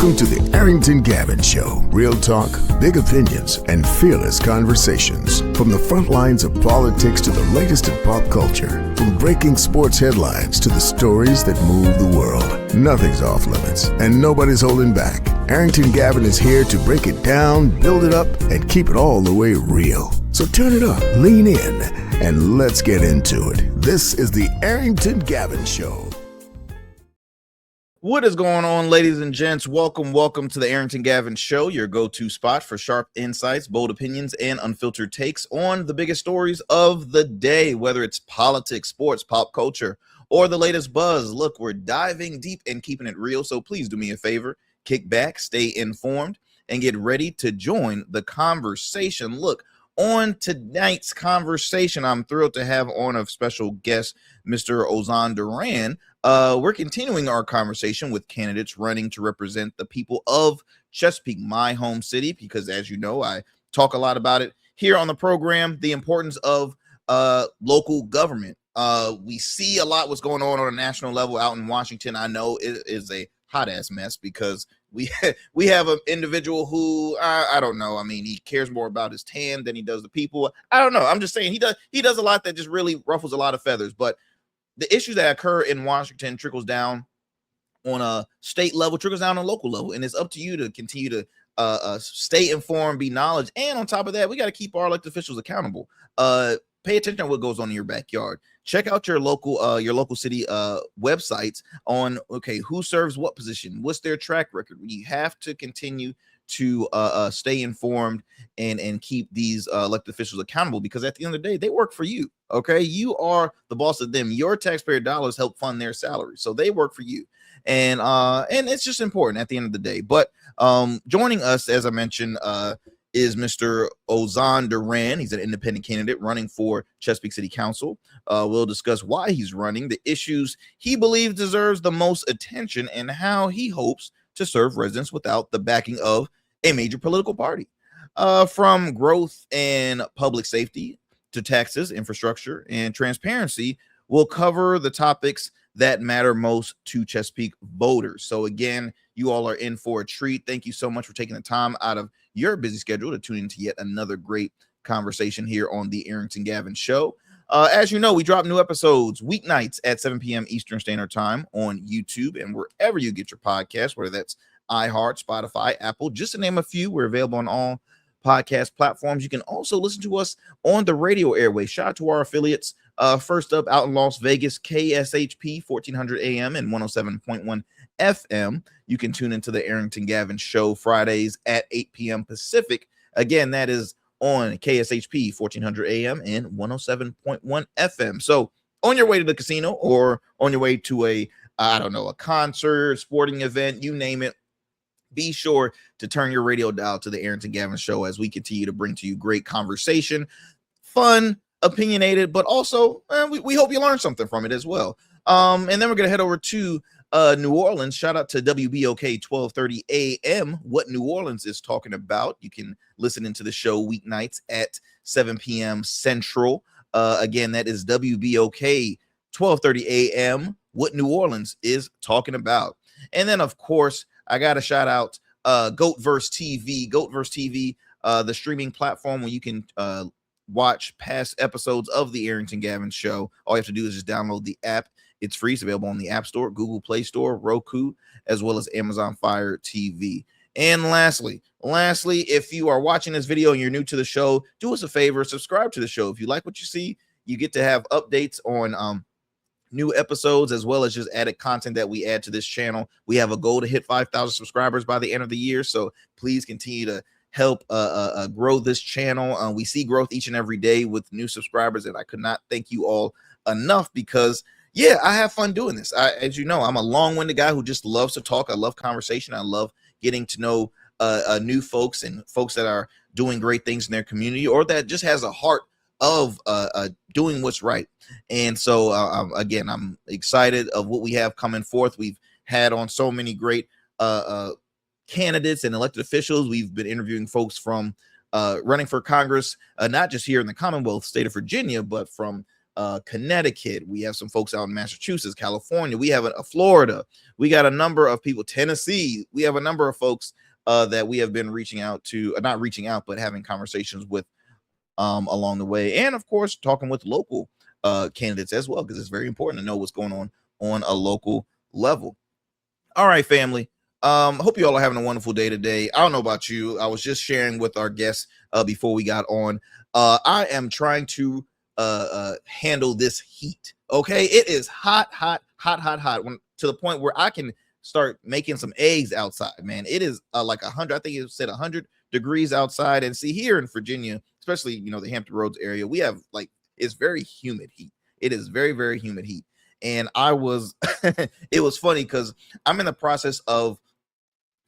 Welcome to the Arrington Gavin Show. Real talk, big opinions, and fearless conversations. From the front lines of politics to the latest in pop culture. From breaking sports headlines to the stories that move the world. Nothing's off limits, and nobody's holding back. Arrington Gavin is here to break it down, build it up, and keep it all the way real. So turn it up, lean in, and let's get into it. This is the Arrington Gavin Show. What is going on, ladies and gents? Welcome to the Arrington Gavin Show, your go-to spot for sharp insights, bold opinions, and unfiltered takes on the biggest stories of the day, whether it's politics, sports, pop culture, or the latest buzz. Look, we're diving deep and keeping it real, so please do me a favor, kick back, stay informed, and get ready to join the conversation. Look, on tonight's conversation, I'm thrilled to have on a special guest, Mr. OZAN DURAN. We're continuing our conversation with candidates running to represent the people of Chesapeake, my home city, because as you know, I talk a lot about it here on the program, the importance of local government. We see a lot what's going on a national level out in Washington. I know it is a hot ass mess because we have an individual who I don't know. I mean, he cares more about his tan than he does the people. I don't know. I'm just saying he does a lot that just really ruffles a lot of feathers. But the issues that occur in Washington trickles down on a state level, trickles down on a local level, and it's up to you to continue to stay informed, be knowledge, and on top of that, we got to keep our elected officials accountable. Pay attention to what goes on in your backyard. Check out your local city websites on who serves what position, what's their track record. You have to continue to stay informed and keep these elected officials accountable, because at the end of the day, they work for you. Okay, you are the boss of them. Your taxpayer dollars help fund their salary, so they work for you, and it's just important at the end of the day. But joining us, as I mentioned, is Mr. OZAN DURAN. He's an independent candidate running for Chesapeake City Council. We'll discuss why he's running, the issues he believes deserves the most attention, and how he hopes to serve residents without the backing of a major political party. From growth and public safety to taxes, infrastructure, and transparency, we'll cover the topics that matter most to Chesapeake voters. So again, you all are in for a treat. Thank you so much for taking the time out of your busy schedule to tune into yet another great conversation here on the Arrington Gavin Show. As you know, we drop new episodes weeknights at 7 p.m. Eastern Standard Time on YouTube and wherever you get your podcasts, whether that's iHeart, Spotify, Apple, just to name a few. We're available on all podcast platforms. You can also listen to us on the radio airway. Shout out to our affiliates. First up, out in Las Vegas, KSHP 1400 AM and 107.1 FM. You can tune into the Arrington Gavin Show Fridays at 8 p.m. Pacific. Again, that is on KSHP 1400 AM and 107.1 FM. So on your way to the casino or on your way to a concert, sporting event, you name it, be sure to turn your radio dial to the Arrington Gavin Show as we continue to bring to you great conversation, fun, opinionated, but also we hope you learn something from it as well. And then we're going to head over to New Orleans. Shout out to WBOK 1230 AM, what New Orleans is talking about. You can listen into the show weeknights at 7 p.m. Central. Again, that is WBOK 1230 AM, what New Orleans is talking about. And then, of course, I got to shout out GOATverse TV. GOATverse TV, the streaming platform where you can watch past episodes of the Arrington Gavin Show. All you have to do is just download the app. It's free. It's available on the App Store, Google Play Store, Roku, as well as Amazon Fire TV. And lastly, if you are watching this video and you're new to the show, do us a favor, subscribe to the show. If you like what you see, you get to have updates on new episodes, as well as just added content that we add to this channel. We have a goal to hit 5,000 subscribers by the end of the year, so please continue to help grow this channel. We see growth each and every day with new subscribers, and I could not thank you all enough, because I have fun doing this. As you know, I'm a long-winded guy who just loves to talk. I love conversation. I love getting to know new folks and folks that are doing great things in their community, or that just has a heart of doing what's right. And so again, I'm excited of what we have coming forth. We've had on so many great candidates and elected officials. We've been interviewing folks from running for Congress, not just here in the Commonwealth state of Virginia, but from Connecticut. We have some folks out in Massachusetts, California. We have a Florida. We got a number of people, Tennessee. We have a number of folks that we have been reaching out to, not reaching out, but having conversations with along the way. And of course, talking with local candidates as well, because it's very important to know what's going on a local level. All right, family. Hope you all are having a wonderful day today. I don't know about you. I was just sharing with our guests before we got on. I am trying to handle this heat. Okay, it is hot when, to the point where I can start making some eggs outside, man. It is like 100, I think it said 100 degrees outside. And see, here in Virginia, especially, the Hampton Roads area, we have it's very humid heat. It is very, very humid heat. And I was it was funny because I'm in the process of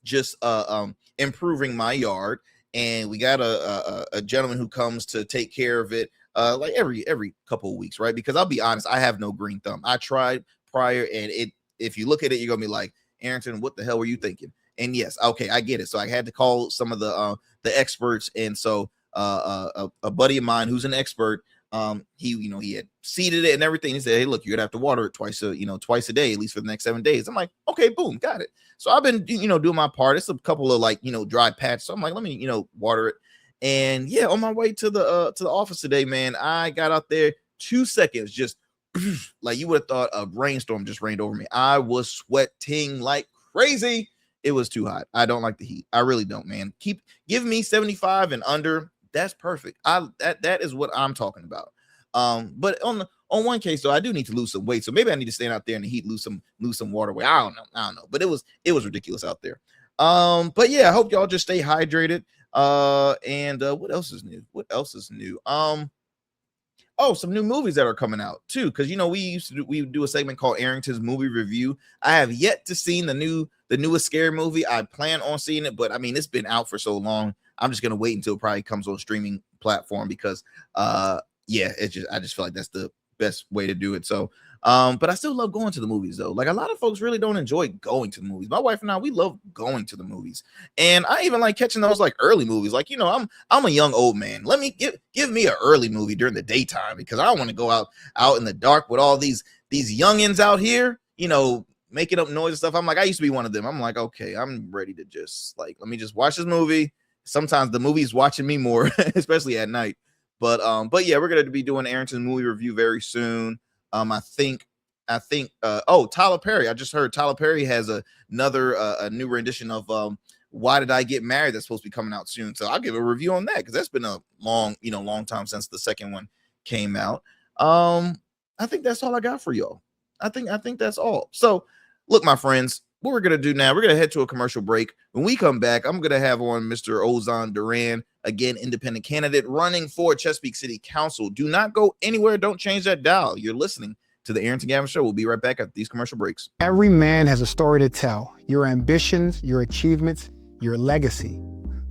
just improving my yard, and we got a gentleman who comes to take care of it like every couple of weeks, right? Because I'll be honest, I have no green thumb. I tried prior, and if you look at it, you're gonna be like, Arrington, what the hell were you thinking? And yes, okay, I get it. So I had to call some of the experts, and so a buddy of mine who's an expert, he had seeded it and everything. He said, hey, look, you're gonna have to water it twice a day, at least for the next 7 days. I'm like, okay, boom, got it. So I've been doing my part. It's a couple of dry patches. So I'm like, let me water it. And yeah, on my way to the office today, man, I got out there 2 seconds, just like you would have thought a rainstorm just rained over me. I was sweating like crazy. It was too hot. I don't like the heat. I really don't, man. Give me 75 and under. That's perfect. That is what I'm talking about. But on one case though, I do need to lose some weight, so maybe I need to stand out there in the heat, lose some water weight. I don't know. But it was ridiculous out there. But yeah, I hope y'all just stay hydrated. And what else is new? Oh, some new movies that are coming out too, because we do a segment called Arrington's Movie Review. I have yet to see the newest scary movie. I plan on seeing it, but I mean, it's been out for so long. I'm just gonna wait until it probably comes on a streaming platform, because I just feel like that's the best way to do it. So but I still love going to the movies though. Like, a lot of folks really don't enjoy going to the movies. My wife and I, we love going to the movies, and I even like catching those early movies. I'm a young old man. Let me give me an early movie during the daytime, because I don't want to go out in the dark with all these youngins out here, making up noise and stuff. I'm like, I used to be one of them. I'm like, okay, I'm ready to just let me just watch this movie. Sometimes the movie's watching me more, especially at night. But yeah, we're gonna be doing Arrington's movie review very soon. I think Tyler Perry. I just heard Tyler Perry has another a new rendition of Why Did I Get Married that's supposed to be coming out soon. So I'll give a review on that, because that's been a long time since the second one came out. I think that's all I got for y'all. I think that's all. So look, my friends, what we're gonna do now, we're gonna head to a commercial break. When we come back, I'm gonna have on Mr. OZAN Duran, again, independent candidate running for Chesapeake City Council. Do not go anywhere. Don't change that dial. You're listening to the Arrington Gavin Show. We'll be right back after these commercial breaks. Every man has a story to tell. Your ambitions, your achievements, your legacy.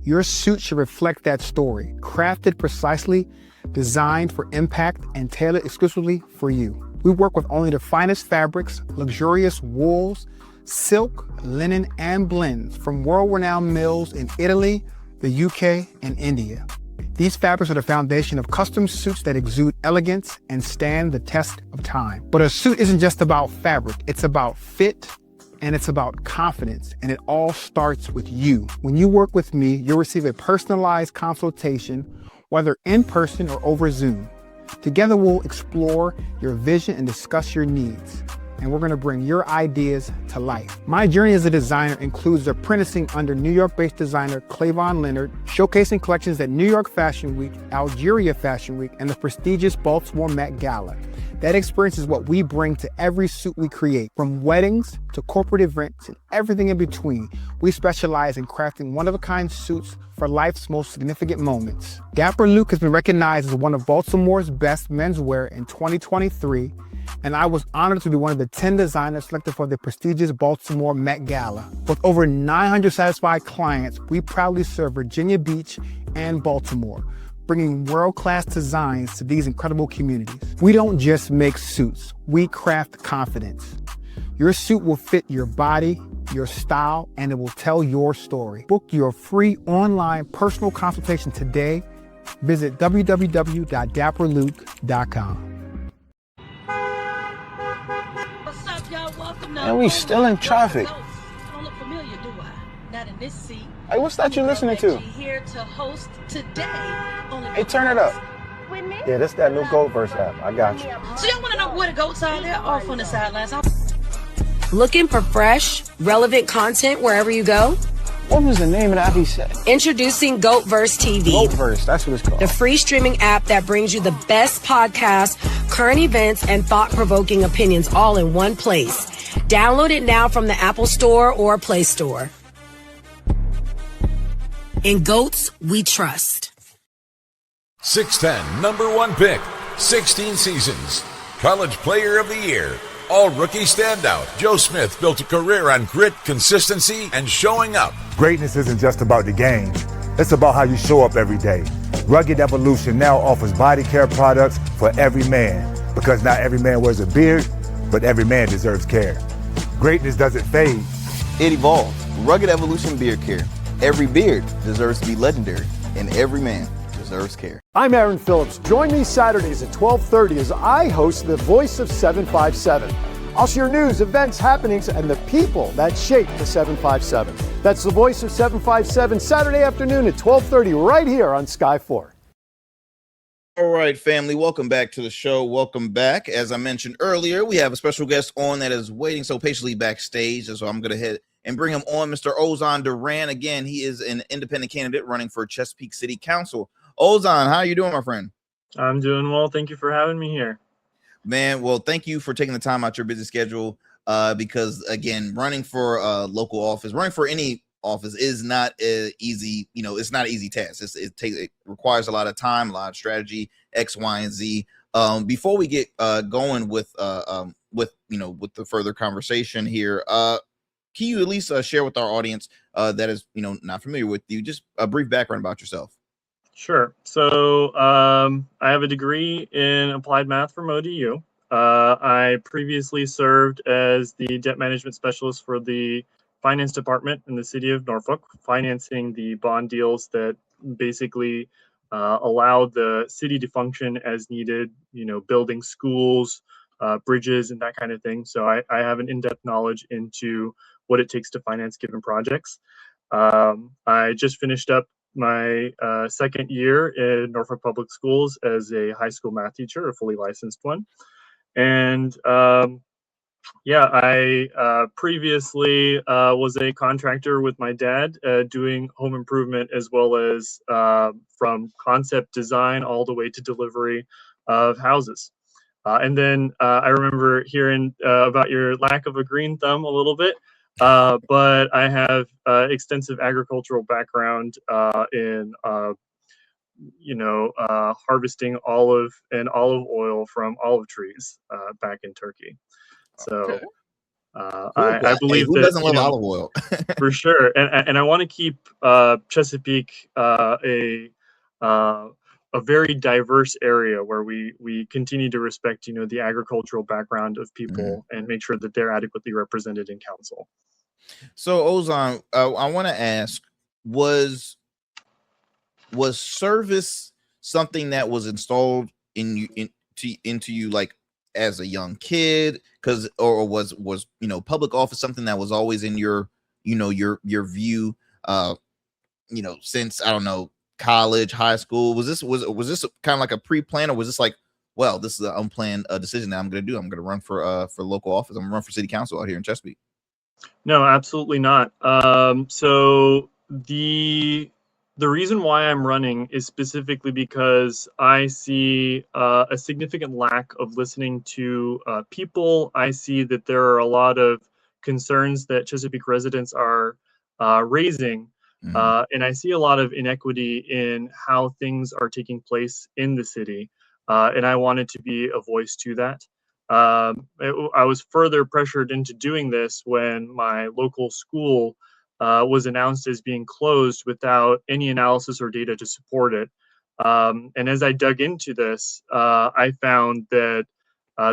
Your suit should reflect that story, crafted precisely, designed for impact, and tailored exclusively for you. We work with only the finest fabrics, luxurious wools, silk, linen, and blends from world-renowned mills in Italy, the UK, and India. These fabrics are the foundation of custom suits that exude elegance and stand the test of time. But a suit isn't just about fabric, it's about fit, and it's about confidence, and it all starts with you. When you work with me, you'll receive a personalized consultation, whether in person or over Zoom. Together, we'll explore your vision and discuss your needs. And we're gonna bring your ideas to life. My journey as a designer includes apprenticing under New York-based designer Clavon Leonard, showcasing collections at New York Fashion Week, Algeria Fashion Week, and the prestigious Baltimore Met Gala. That experience is what we bring to every suit we create, from weddings to corporate events and everything in between. We specialize in crafting one-of-a-kind suits for life's most significant moments. Dapper Luke has been recognized as one of Baltimore's best menswear in 2023, and I was honored to be one of the 10 designers selected for the prestigious Baltimore Met Gala. With over 900 satisfied clients, we proudly serve Virginia Beach and Baltimore, bringing world-class designs to these incredible communities. We don't just make suits, we craft confidence. Your suit will fit your body, your style, and it will tell your story. Book your free online personal consultation today. Visit www.dapperluke.com. And we still in traffic. I don't look familiar, do I? Not in this seat. Hey, what's that you listening to? Here to host today. Hey, turn it up. With me? Yeah, that's that new GoVerse app. I got you. So y'all want to know where the goats are? They're off on the sidelines. Looking for fresh, relevant content wherever you go? What was the name of that he said? Introducing GoatVerse TV. GoatVerse, that's what it's called. The free streaming app that brings you the best podcasts, current events, and thought-provoking opinions all in one place. Download it now from the Apple Store or Play Store. In Goats, we trust. 6'10", number 1 pick, 16 seasons, College Player of the Year, All-Rookie Standout. Joe Smith built a career on grit, consistency, and showing up. Greatness isn't just about the game. It's about how you show up every day. Rugged Evolution now offers body care products for every man, because not every man wears a beard, but every man deserves care. Greatness doesn't fade. It evolves. Rugged Evolution Beard Care. Every beard deserves to be legendary, and every man deserves care. I'm Aaron Phillips. Join me Saturdays at 12:30 as I host The Voice of 757. I'll share news, events, happenings, and the people that shape the 757. That's The Voice of 757, Saturday afternoon at 12:30 right here on Sky 4. All right, family, welcome back to the show. Welcome back. As I mentioned earlier, we have a special guest on that is waiting so patiently backstage, and so I'm going to head and bring him on, Mr. OZAN DURAN. Again, he is an independent candidate running for Chesapeake City Council. OZAN, how are you doing, my friend? I'm doing well. Thank you for having me here. Man, well, thank you for taking the time out your busy schedule, because, again, running for local office, running for any office is not easy. You know, it's not an easy task. It requires a lot of time, a lot of strategy, X, Y, and Z. Before we get going with the further conversation here, can you at least share with our audience that is, not familiar with you, just a brief background about yourself? Sure. So I have a degree in applied math from ODU. I previously served as the debt management specialist for the finance department in the city of Norfolk, financing the bond deals that basically allowed the city to function as needed, building schools, bridges, and that kind of thing. So I have an in-depth knowledge into what it takes to finance given projects. I just finished up my second year in Norfolk Public Schools as a high school math teacher, a fully licensed one. And I previously was a contractor with my dad doing home improvement, as well as from concept design all the way to delivery of houses. And then I remember hearing about your lack of a green thumb a little bit. But I have extensive agricultural background in harvesting olive oil from olive trees back in Turkey. So I believe who doesn't love olive oil? For sure. And I want to keep Chesapeake a very diverse area where we continue to respect, the agricultural background of people and make sure that they're adequately represented in council. So OZAN, I want to ask, was service something that was installed into you like as a young kid, or was public office something that was always in your view since, I don't know, college, high school? Was this kind of like a pre-plan, or was this like, well, this is an unplanned decision that I'm going to do? I'm going to run for local office. I'm going to run for city council out here in Chesapeake. No, absolutely not. So the reason why I'm running is specifically because I see a significant lack of listening to people. I see that there are a lot of concerns that Chesapeake residents are raising. And I see a lot of inequity in how things are taking place in the city. And I wanted to be a voice to that. I was further pressured into doing this when my local school was announced as being closed without any analysis or data to support it. And as I dug into this, I found that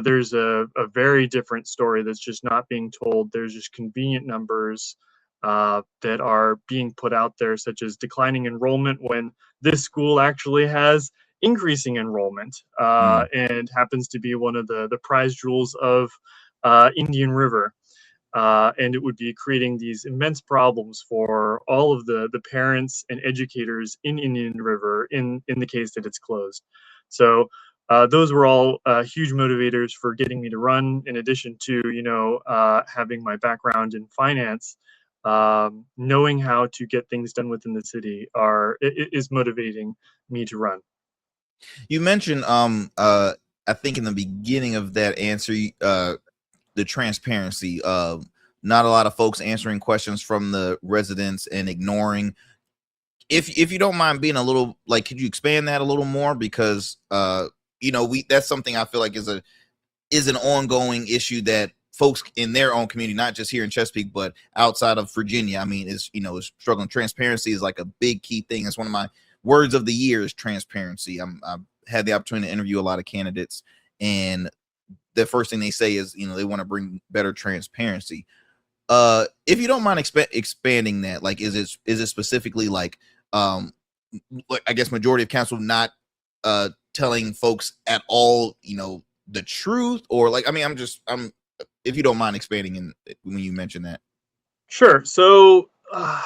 there's a very different story that's just not being told. There's just convenient numbers that are being put out there, such as declining enrollment, when this school actually has increasing enrollment and happens to be one of the prize jewels of Indian River. and it would be creating these immense problems for all of the parents and educators in Indian River in the case that it's closed. So those were all huge motivators for getting me to run, in addition to, having my background in finance. Knowing how to get things done within the city is motivating me to run. You mentioned, I think in the beginning of that answer, the transparency. Not a lot of folks answering questions from the residents and ignoring. If you don't mind being a little, like, could you expand that a little more? Because that's something I feel like is an ongoing issue that folks in their own community, not just here in Chesapeake, but outside of Virginia, I mean, is struggling. Transparency is like a big key thing. It's one of my words of the year is transparency. I've had the opportunity to interview a lot of candidates, and the first thing they say is, they want to bring better transparency. If you don't mind expanding that, like, is it specifically like, I guess majority of council not telling folks at all, the truth, or like, I mean, I'm if you don't mind expanding when you mention that. Sure. So I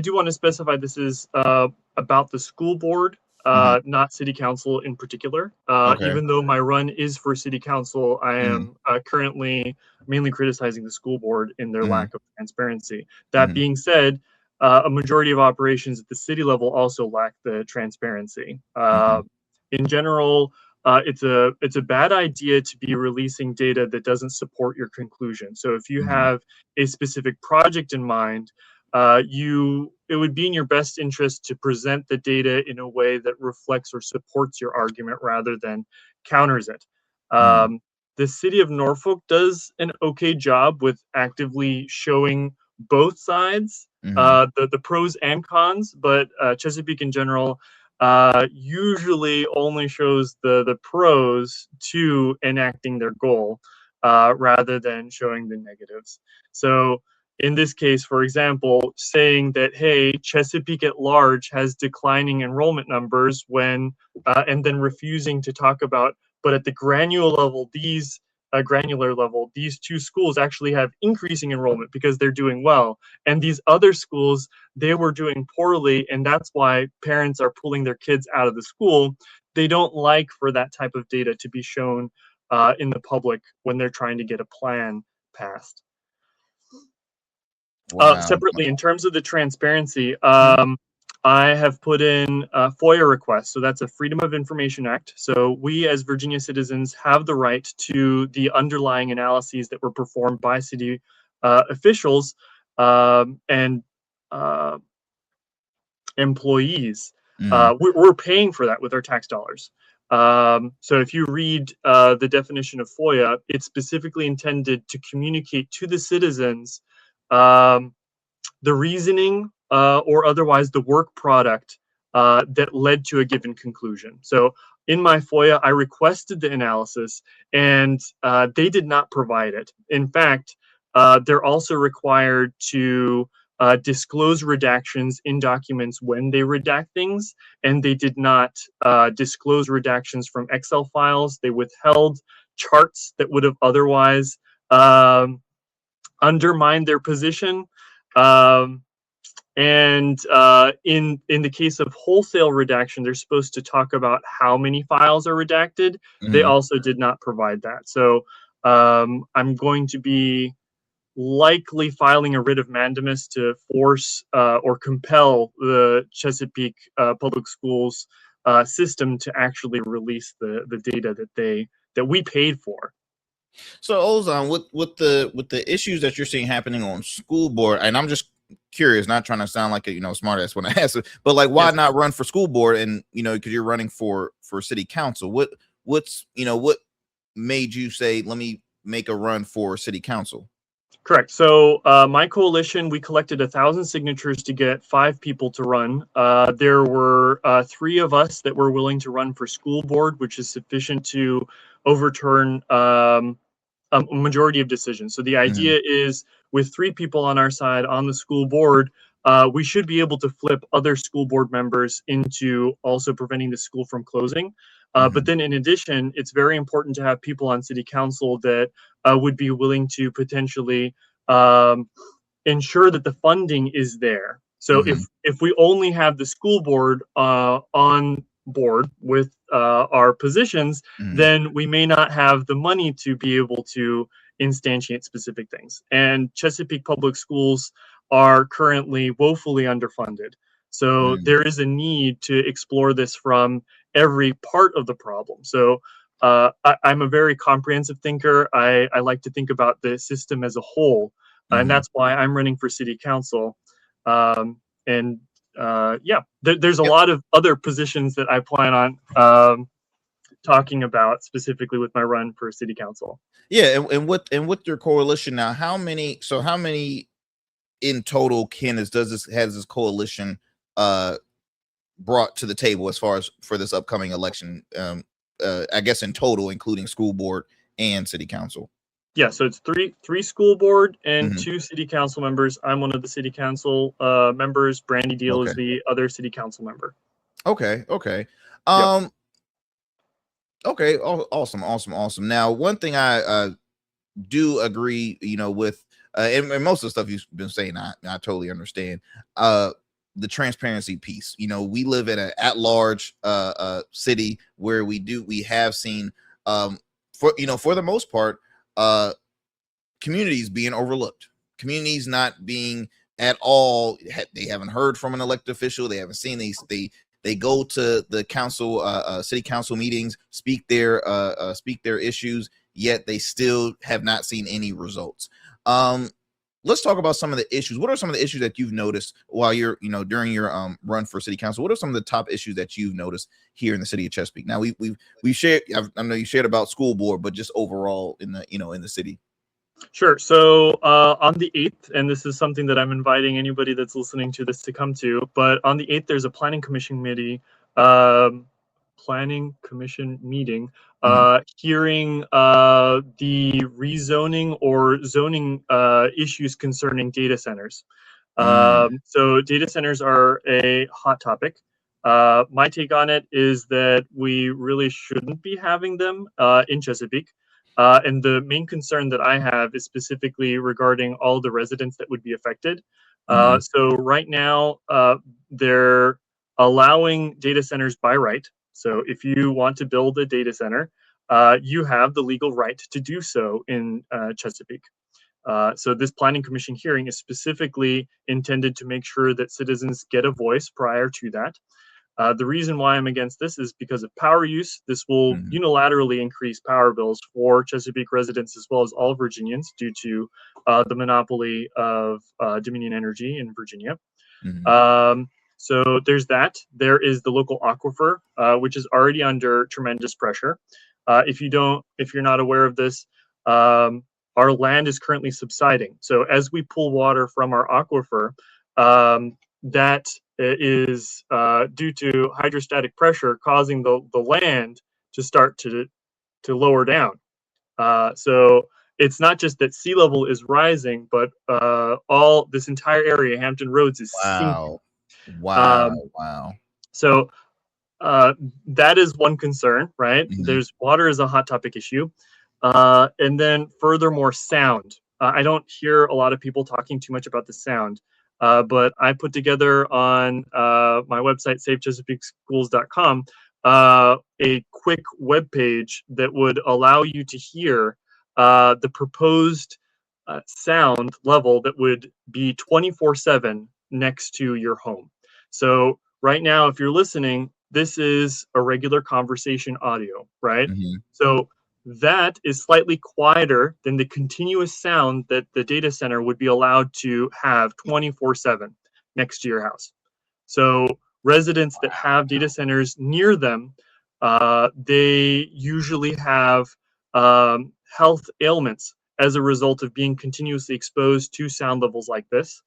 do want to specify this is about the school board, not city council in particular. Okay. Even though my run is for city council, I am currently mainly criticizing the school board in their lack of transparency. That being said, a majority of operations at the city level also lack the transparency. In general, it's a bad idea to be releasing data that doesn't support your conclusion. So if you have a specific project in mind, it would be in your best interest to present the data in a way that reflects or supports your argument rather than counters it. The city of Norfolk does an okay job with actively showing both sides, the pros and cons, but Chesapeake in general usually only shows the pros to enacting their goal rather than showing the negatives. So in this case, for example, saying that, hey, Chesapeake at large has declining enrollment numbers and then refusing to talk about, but at the granular level, these two schools actually have increasing enrollment because they're doing well. And these other schools, they were doing poorly, and that's why parents are pulling their kids out of the school. They don't like for that type of data to be shown in the public when they're trying to get a plan passed. Wow. Separately, in terms of the transparency, I have put in FOIA requests. So that's a Freedom of Information Act. So we as Virginia citizens have the right to the underlying analyses that were performed by city officials and employees. We're paying for that with our tax dollars. So if you read the definition of FOIA, it's specifically intended to communicate to the citizens the reasoning or otherwise the work product that led to a given conclusion. So in my FOIA, I requested the analysis and they did not provide it. In fact, they're also required to disclose redactions in documents when they redact things, and they did not disclose redactions from Excel files. They withheld charts that would have otherwise undermined their position. And in the case of wholesale redaction, they're supposed to talk about how many files are redacted. They also did not provide that. So I'm going to be likely filing a writ of mandamus to force or compel the Chesapeake Public Schools system to actually release the data that we paid for. So Ozan, with the issues that you're seeing happening on school board, and I'm just curious, not trying to sound like a smart ass when I ask it, but like, why not run for school board? And because you're running for city council, what made you say, let me make a run for city council? Correct. So my coalition, we collected 1,000 signatures to get 5 people to run. There were 3 of us that were willing to run for school board, which is sufficient to overturn a majority of decisions. So the idea is, with 3 people on our side on the school board, we should be able to flip other school board members into also preventing the school from closing. But then in addition, it's very important to have people on city council that would be willing to potentially ensure that the funding is there. So if we only have the school board on board with our positions, then we may not have the money to be able to instantiate specific things. And Chesapeake Public Schools are currently woefully underfunded. So there is a need to explore this from every part of the problem. So I'm a very comprehensive thinker. I like to think about the system as a whole. And that's why I'm running for city council. There's a lot of other positions that I plan on talking about specifically with my run for city council. Yeah, and with your coalition now, how many in total has this coalition brought to the table as far as for this upcoming election? I guess in total, including school board and city council. Yeah, so it's three school board and 2 city council members. I'm one of the city council members. Brandy Deal is the other city council member. Okay. Okay. Awesome. Now, one thing I do agree, with, and most of the stuff you've been saying, I totally understand. The transparency piece. We live in an at-large city where we have seen, for the most part, communities being overlooked, communities not being at all. They haven't heard from an elected official. They haven't seen these. They go to the council, city council meetings, speak their issues, yet they still have not seen any results. Let's talk about some of the issues. What are some of the issues that you've noticed while you're, during your run for city council? What are some of the top issues that you've noticed here in the city of Chesapeake? Now we've shared. I know you shared about school board, but just overall in the in the city. Sure. So on the 8th, and this is something that I'm inviting anybody that's listening to this to come to, but on the 8th, there's a planning commission meeting, hearing the rezoning or zoning issues concerning data centers. So data centers are a hot topic. My take on it is that we really shouldn't be having them in Chesapeake. And the main concern that I have is specifically regarding all the residents that would be affected. So right now, they're allowing data centers by right. So if you want to build a data center, you have the legal right to do so in Chesapeake. So this planning commission hearing is specifically intended to make sure that citizens get a voice prior to that. The reason why I'm against this is because of power use. This will unilaterally increase power bills for Chesapeake residents as well as all Virginians due to the monopoly of Dominion Energy in Virginia. So there's that. There is the local aquifer, which is already under tremendous pressure. If you're not aware of this, our land is currently subsiding. So as we pull water from our aquifer, that is due to hydrostatic pressure causing the land to start to lower down. So it's not just that sea level is rising, but all this entire area, Hampton Roads, is sinking. Wow. So that is one concern, right? There's water is a hot topic issue. And then furthermore, sound. I don't hear a lot of people talking too much about the sound. But I put together on my website, savechesapeakeschools.com, a quick web page that would allow you to hear the proposed sound level that would be 24/7 next to your home. So right now, if you're listening, this is a regular conversation audio, right? So that is slightly quieter than the continuous sound that the data center would be allowed to have 24/7 next to your house. So residents that have data centers near them, they usually have health ailments as a result of being continuously exposed to sound levels like this.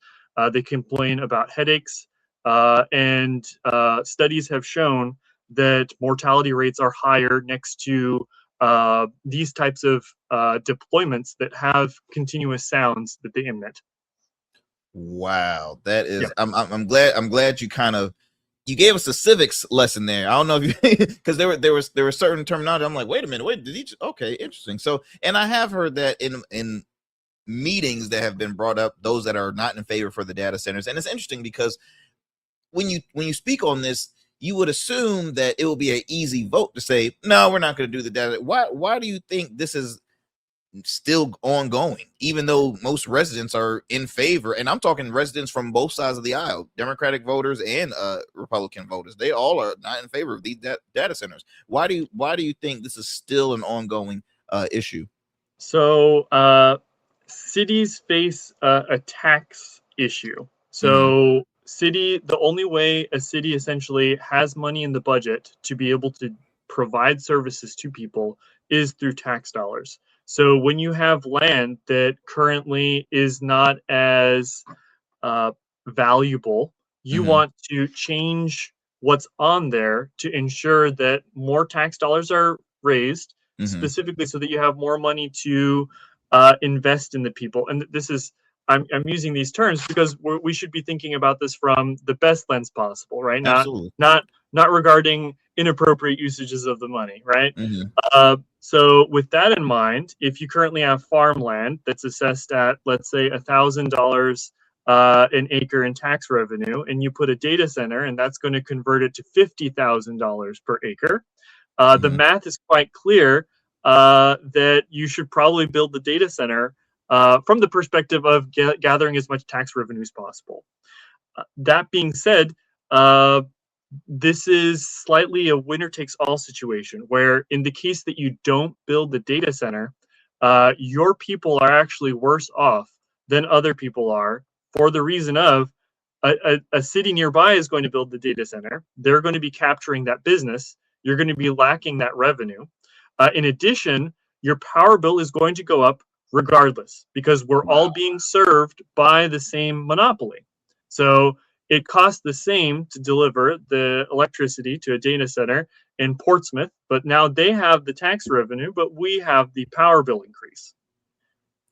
They complain about headaches, and studies have shown that mortality rates are higher next to these types of deployments that have continuous sounds that they emit. Wow, that is. I'm glad you kind of you gave us a civics lesson there. I don't know if you because there was certain terminology. I'm like, wait a minute, did he? Okay, interesting. So, and I have heard that in meetings that have been brought up, those that are not in favor for the data centers, and it's interesting because when you speak on this, you would assume that it will be an easy vote to say, no, we're not going to do the data. Why do you think this is still ongoing, even though most residents are in favor? And I'm talking residents from both sides of the aisle, Democratic voters and Republican voters. They all are not in favor of these data centers. Why do you think this is still an ongoing issue? So cities face a tax issue. So the only way a city essentially has money in the budget to be able to provide services to people is through tax dollars. So when you have land that currently is not as valuable, you want to change what's on there to ensure that more tax dollars are raised, specifically so that you have more money to invest in the people. And this is, I'm using these terms because we should be thinking about this from the best lens possible, right? Absolutely. Not regarding inappropriate usages of the money, right? So with that in mind, if you currently have farmland that's assessed at, let's say, $1,000 an acre in tax revenue, and you put a data center, and that's going to convert it to $50,000 per acre, the math is quite clear that you should probably build the data center from the perspective of gathering as much tax revenue as possible. That being said, this is slightly a winner-takes-all situation, where in the case that you don't build the data center, your people are actually worse off than other people are, for the reason of a city nearby is going to build the data center. They're going to be capturing that business. You're going to be lacking that revenue. In addition, your power bill is going to go up regardless, because we're all being served by the same monopoly. So it costs the same to deliver the electricity to a data center in Portsmouth, but now they have the tax revenue, but we have the power bill increase.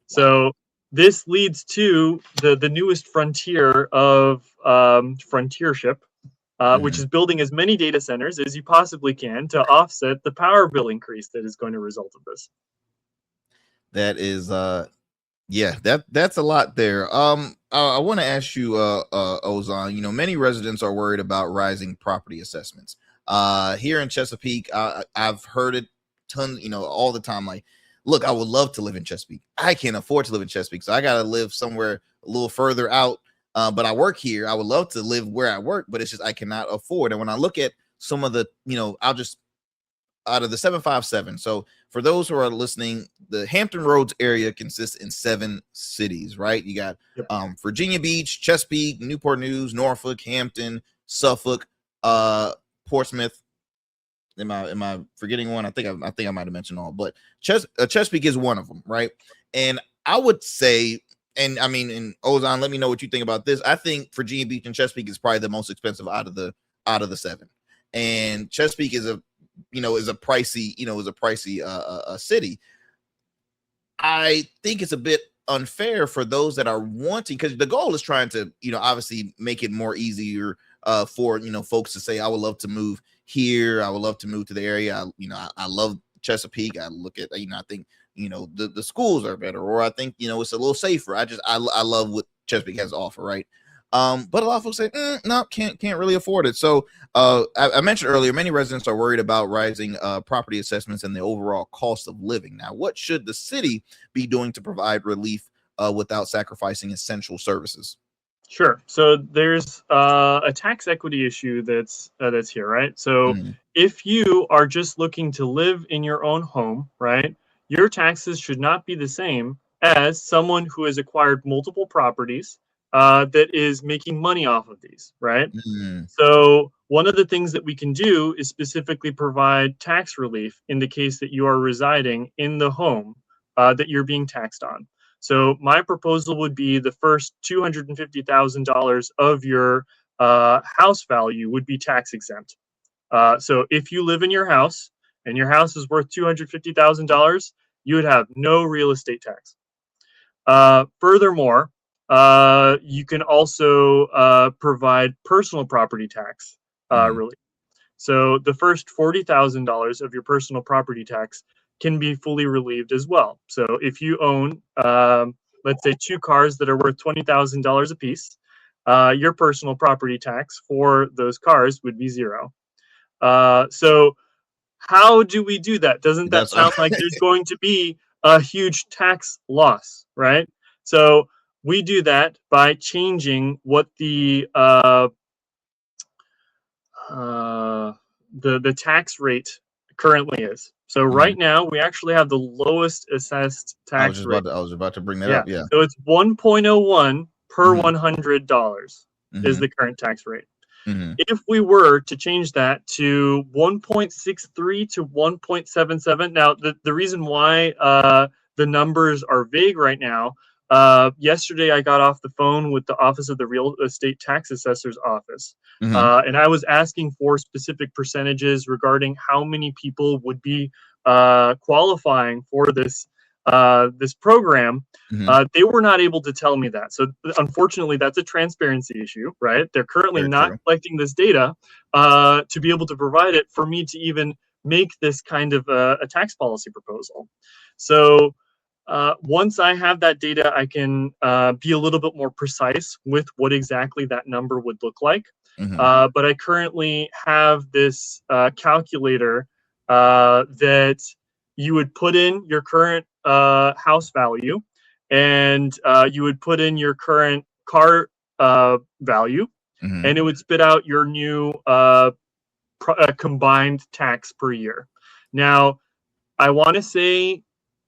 So this leads to the newest frontier of frontiership, which is building as many data centers as you possibly can to offset the power bill increase that is going to result of this. That is that's a lot there. I want to ask you, Ozan, many residents are worried about rising property assessments. Here in Chesapeake, I've heard it tons, all the time. Like, look, I would love to live in Chesapeake. I can't afford to live in Chesapeake, so I got to live somewhere a little further out. But I work here. I would love to live where I work, but it's just I cannot afford. And when I look at some of the, I'll just out of the 757. So for those who are listening, the Hampton Roads area consists in 7 cities, right? You got Virginia Beach, Chesapeake, Newport News, Norfolk, Hampton, Suffolk, Portsmouth. Am I forgetting one? I think I might have mentioned all, but Chesapeake is one of them, right? And I would say, and I mean, and Ozan, let me know what you think about this. I think Virginia Beach and Chesapeake is probably the most expensive out of the 7. And Chesapeake is a pricey city. I think it's a bit unfair for those that are wanting, because the goal is trying to, obviously make it more easier for, folks to say, I would love to move here. I would love to move to the area. I love Chesapeake. I look at, I think, the schools are better, or I think, it's a little safer. I love what Chesapeake has to offer. Right. But a lot of folks say, no, can't really afford it. So I mentioned earlier, many residents are worried about rising property assessments and the overall cost of living. Now, what should the city be doing to provide relief without sacrificing essential services? Sure. So there's a tax equity issue that's here, right? So if you are just looking to live in your own home, right, your taxes should not be the same as someone who has acquired multiple properties that is making money off of these, right? So one of the things that we can do is specifically provide tax relief in the case that you are residing in the home that you're being taxed on. So my proposal would be the first $250,000 of your house value would be tax exempt. So if you live in your house and your house is worth $250,000, you would have no real estate tax. Furthermore, you can also provide personal property tax relief. So the first $40,000 of your personal property tax can be fully relieved as well. So if you own, let's say, 2 cars that are worth $20,000 a piece, your personal property tax for those cars would be 0. So how do we do that? Doesn't that sound like there's going to be a huge tax loss, right? So we do that by changing what the tax rate currently is. So right now we actually have the lowest assessed tax rate. I was about to bring that up. Yeah. So it's 1.01 per $100 is the current tax rate. If we were to change that to 1.63 to 1.77, now the reason why the numbers are vague right now, yesterday I got off the phone with the Office of the Real Estate Tax Assessor's Office, and I was asking for specific percentages regarding how many people would be qualifying for this program. They were not able to tell me that. So unfortunately, that's a transparency issue, right? They're currently not collecting this data to be able to provide it for me to even make this kind of a tax policy proposal. So once I have that data, I can be a little bit more precise with what exactly that number would look like. But I currently have this calculator that you would put in your current house value, and you would put in your current car value, and it would spit out your new combined tax per year. Now, I want to say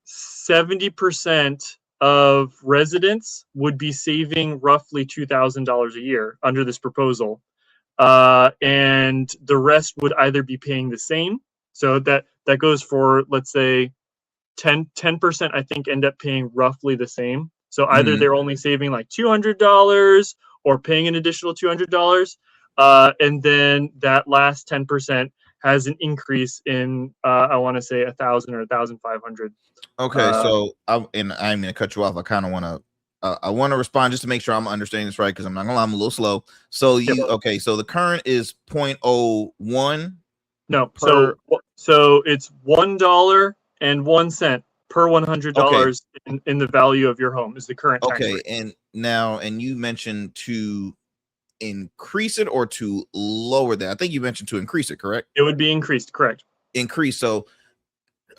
70% of residents would be saving roughly $2,000 a year under this proposal, and the rest would either be paying the same. So that goes for, let's say, 10%, I think, end up paying roughly the same. So either they're only saving like $200 or paying an additional $200, and then that last 10% has an increase in, I want to say, 1,000 or 1,500. Okay, so I'm going to cut you off. I kind of want to respond just to make sure I'm understanding this right, because I'm not gonna lie, I'm a little slow. So okay, so the current is 0.01. No, so it's $1.01 per $100 in the value of your home is the current tax rate. And you mentioned to increase it or to lower that. I think you mentioned to increase it, correct? It would be increased, correct? Increase. So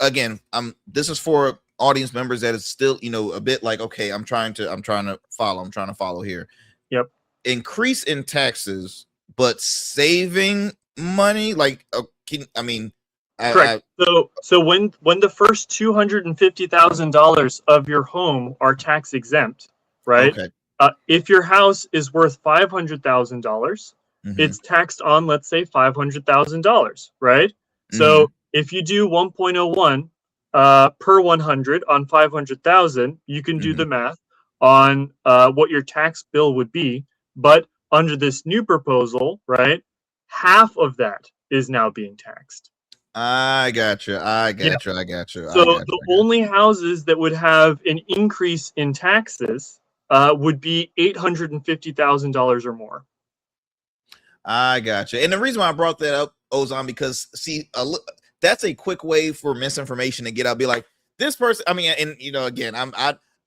again, this is for audience members that is still, a bit like, okay, I'm trying to follow here. Yep. Increase in taxes, but saving money, like, correct. So when the first $250,000 of your home are tax exempt, right? Okay. If your house is worth $500,000, it's taxed on, let's say, $500,000, right? So if you do 1.01 per 100 on 500,000, you can do the math on what your tax bill would be. But under this new proposal, right, half of that is now being taxed. I got you. So the only houses that would have an increase in taxes would be $850,000 or more. I got you. And the reason why I brought that up, Ozan, because see, that's a quick way for misinformation to get out. Be like, this person. I mean, and again,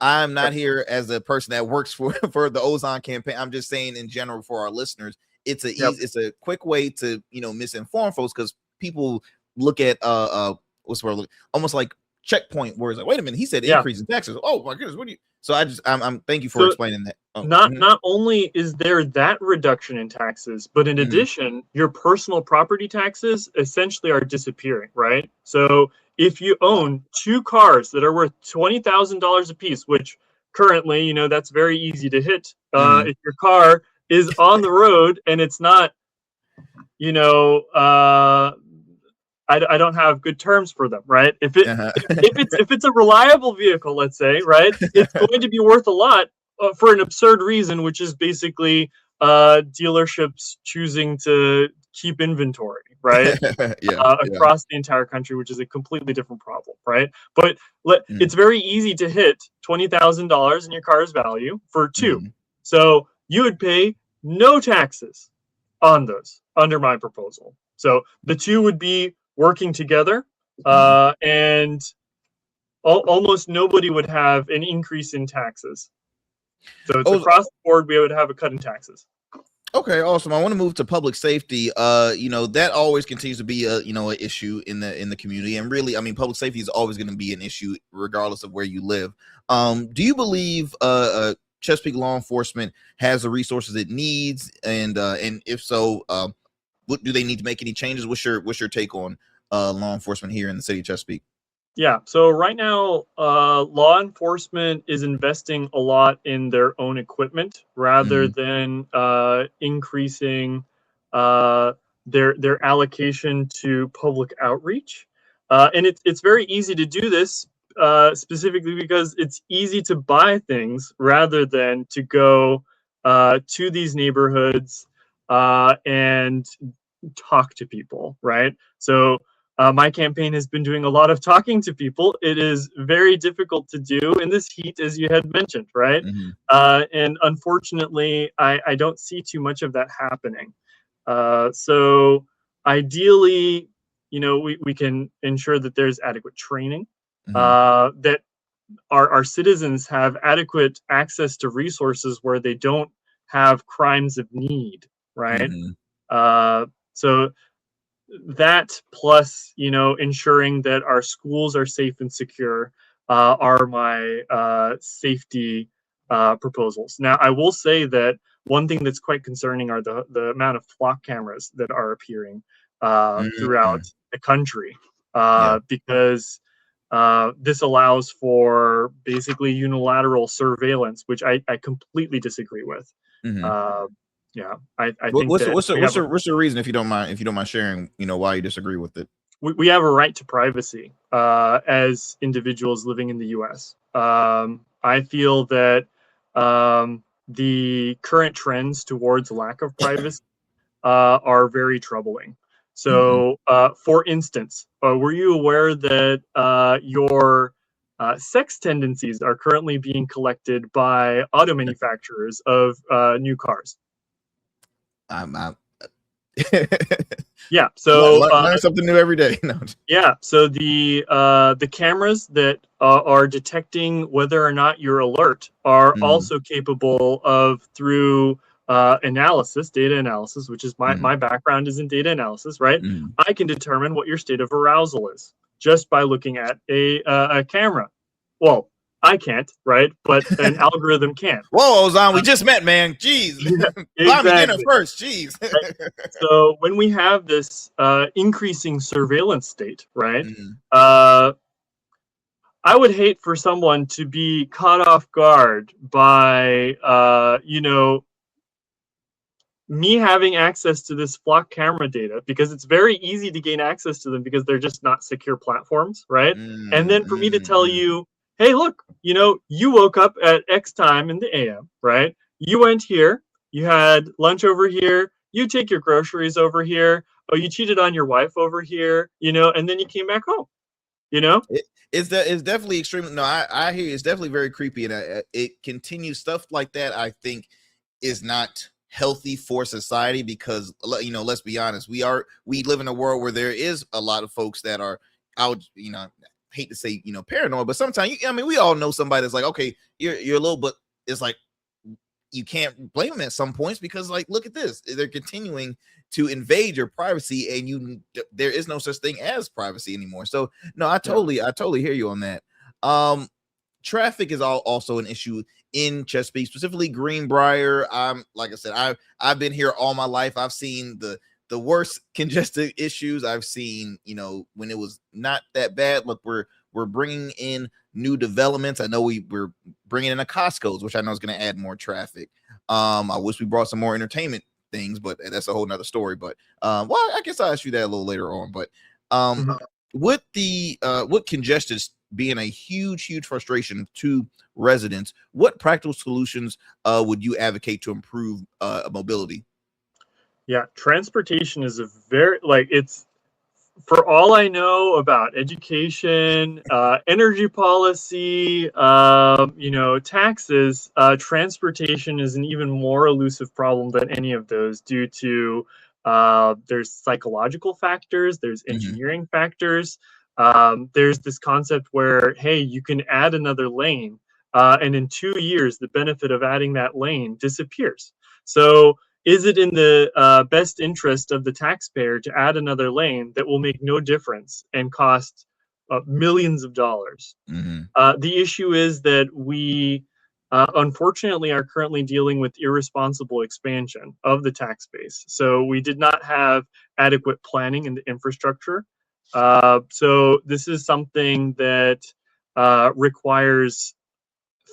I'm not here as a person that works for the Ozan campaign. I'm just saying in general for our listeners, it's a quick way to misinform folks, because people look at what's the word, almost like checkpoint words, like, wait a minute, he said increase in taxes. Oh my goodness, what do you? So I'm thank you for explaining that. Not only is there that reduction in taxes, but in addition, your personal property taxes essentially are disappearing, right? So if you own 2 cars that are worth $20,000 a piece, which currently, that's very easy to hit. If your car is on the road and it's not, I don't have good terms for them, right? If it's a reliable vehicle, let's say, right, it's going to be worth a lot for an absurd reason, which is basically dealerships choosing to keep inventory, right? Across the entire country, which is a completely different problem, right? But it's very easy to hit $20,000 in your car's value for 2. So you would pay no taxes on those, under my proposal. So the two would be working together, and almost nobody would have an increase in taxes. So it's across the board, we would have a cut in taxes. Okay, awesome. I want to move to public safety. That always continues to be an issue in the community, and really, I mean, public safety is always going to be an issue regardless of where you live. Do you believe Chesapeake law enforcement has the resources it needs, and if so, what do they need to make any changes? What's your take on law enforcement here in the city of Chesapeake? Yeah, so right now, law enforcement is investing a lot in their own equipment rather than increasing their allocation to public outreach. And it's very easy to do this specifically because it's easy to buy things rather than to go to these neighborhoods and talk to people, right? So my campaign has been doing a lot of talking to people. It is very difficult to do in this heat, as you had mentioned, right? And unfortunately, I don't see too much of that happening. So ideally, we can ensure that there's adequate training, that our citizens have adequate access to resources where they don't have crimes of need, right? So that plus, ensuring that our schools are safe and secure are my safety proposals. Now, I will say that one thing that's quite concerning are the amount of flock cameras that are appearing throughout the country, because this allows for basically unilateral surveillance, which I completely disagree with. I think what's the reason, if you don't mind sharing, why you disagree with it? We have a right to privacy as individuals living in the U.S. I feel that the current trends towards lack of privacy are very troubling. So, for instance, were you aware that your sex tendencies are currently being collected by auto manufacturers of new cars? Yeah, so learn something new every day. No. Yeah, so the cameras that are detecting whether or not you're alert are also capable of, through data analysis, which is my background is in data analysis, right? I can determine what your state of arousal is just by looking at a camera. Well, I can't, right? But an algorithm can. Whoa, Ozan, we just met, man. Jeez. Buy me dinner first. Jeez. So when we have this increasing surveillance state, right? I would hate for someone to be caught off guard by, me having access to this flock camera data, because it's very easy to gain access to them because they're just not secure platforms, right? And then for me to tell you, hey, look, you woke up at X time in the AM, right? You went here, you had lunch over here, you take your groceries over here, oh, you cheated on your wife over here, and then you came back home, It's definitely extremely, no, I hear you. It's definitely very creepy, and it continues. Stuff like that, I think, is not healthy for society because, let's be honest, we live in a world where there is a lot of folks that are out, hate to say, paranoid, but sometimes, we all know somebody that's like, okay, you're a little, but it's like, you can't blame them at some points because, like, look at this, they're continuing to invade your privacy, and there is no such thing as privacy anymore. So no, I totally hear you on that. Traffic is also an issue in Chesapeake, specifically Greenbrier. Like I said, I've been here all my life. I've seen the worst congested issues. I've seen, when it was not that bad. Look, we're bringing in new developments. I know we're bringing in a Costco's, which I know is going to add more traffic. I wish we brought some more entertainment things, but that's a whole nother story. But I guess I'll ask you that a little later on. But with congestion being a huge frustration to residents, what practical solutions would you advocate to improve mobility? Yeah, transportation is it's, for all I know about education, energy policy, taxes, transportation is an even more elusive problem than any of those, due to There's psychological factors, there's Mm-hmm. engineering factors. There's this concept where, hey, you can add another lane, and in 2 years, the benefit of adding that lane disappears. So is it in the best interest of the taxpayer to add another lane that will make no difference and cost millions of dollars? Mm-hmm. The issue is that we unfortunately are currently dealing with irresponsible expansion of the tax base. So we did not have adequate planning in the infrastructure. So this is something that requires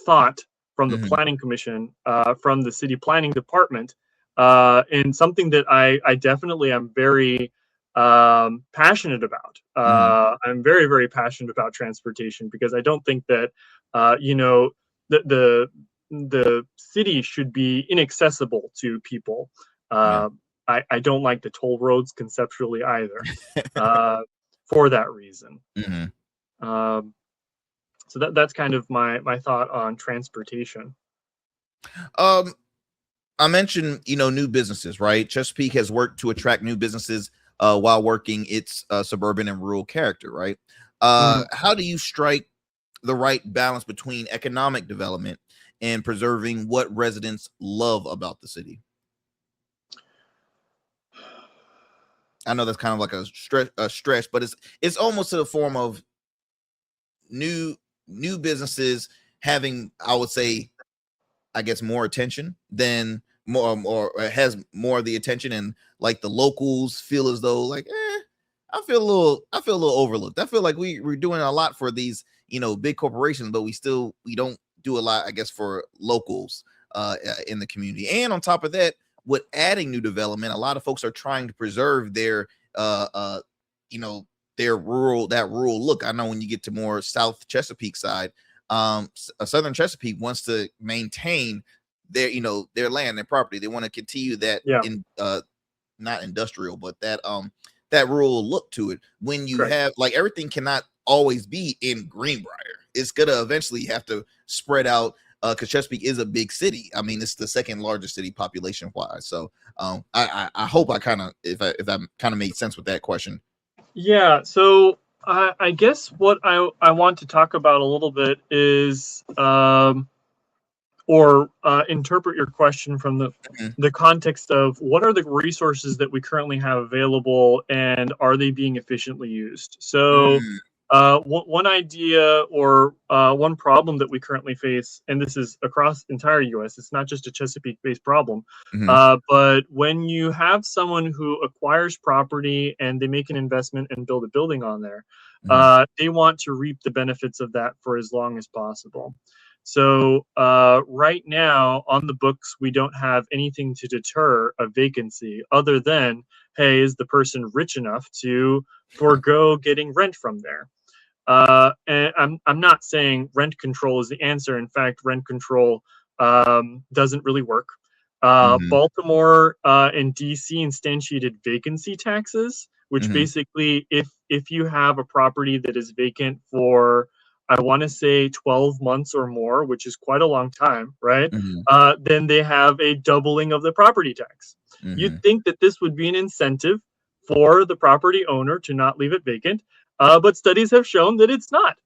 thought from the Mm-hmm. planning commission, from the city planning department, and something that I definitely am very passionate about. I'm very, very passionate about transportation because I don't think that the the city should be inaccessible to people. Yeah. I don't like the toll roads conceptually either, for that reason. Mm-hmm. Um, so that's kind of my thought on transportation. I mentioned, new businesses, right? Chesapeake has worked to attract new businesses while working its suburban and rural character, right? How do you strike the right balance between economic development and preserving what residents love about the city? I know that's kind of like a stretch, but it's almost to the form of new businesses having, I would say, I guess, more attention than more has more of the attention, and like the locals feel as though like, I feel a little overlooked. I feel like we're doing a lot for these, big corporations, but we don't do a lot, I guess, for locals in the community. And on top of that, with adding new development, a lot of folks are trying to preserve their their rural look. I know when you get to more South Chesapeake side, Southern Chesapeake wants to maintain their their land, their property. They want to continue that in not industrial, but that rural look to it. When you have, like, everything cannot always be in Greenbrier. It's gonna eventually have to spread out, because Chesapeake is a big city. I mean, it's the second largest city population wise. So I hope I kind of if I kind of made sense with that question. Yeah, so I guess what I want to talk about a little bit is, interpret your question from the context of what are the resources that we currently have available and are they being efficiently used? So one idea or one problem that we currently face, and this is across the entire U.S., it's not just a Chesapeake-based problem, but when you have someone who acquires property and they make an investment and build a building on there, they want to reap the benefits of that for as long as possible. So right now on the books, we don't have anything to deter a vacancy other than, hey, is the person rich enough to forego getting rent from there? And I'm not saying rent control is the answer. In fact, rent control doesn't really work. Baltimore and DC instantiated vacancy taxes, which basically, if you have a property that is vacant for, I want to say 12 months or more, which is quite a long time, right? Then they have a doubling of the property tax. You'd think that this would be an incentive for the property owner to not leave it vacant, but studies have shown that it's not.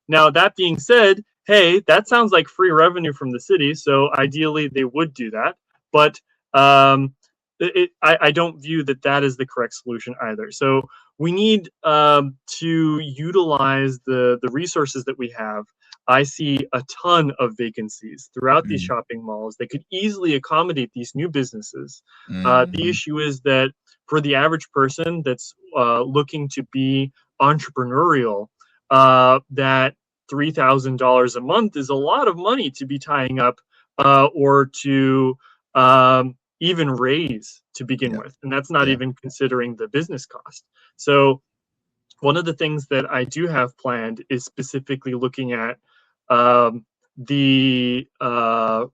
Now, that being said, hey, that sounds like free revenue from the city, so ideally they would do that. But I don't view that is the correct solution either. So we need to utilize the resources that we have. I see a ton of vacancies throughout these shopping malls that could easily accommodate these new businesses. The issue is that for the average person that's looking to be entrepreneurial, that $3,000 a month is a lot of money to be tying up or to even raise to begin with. And that's not even considering the business cost. So one of the things that I do have planned is specifically looking at the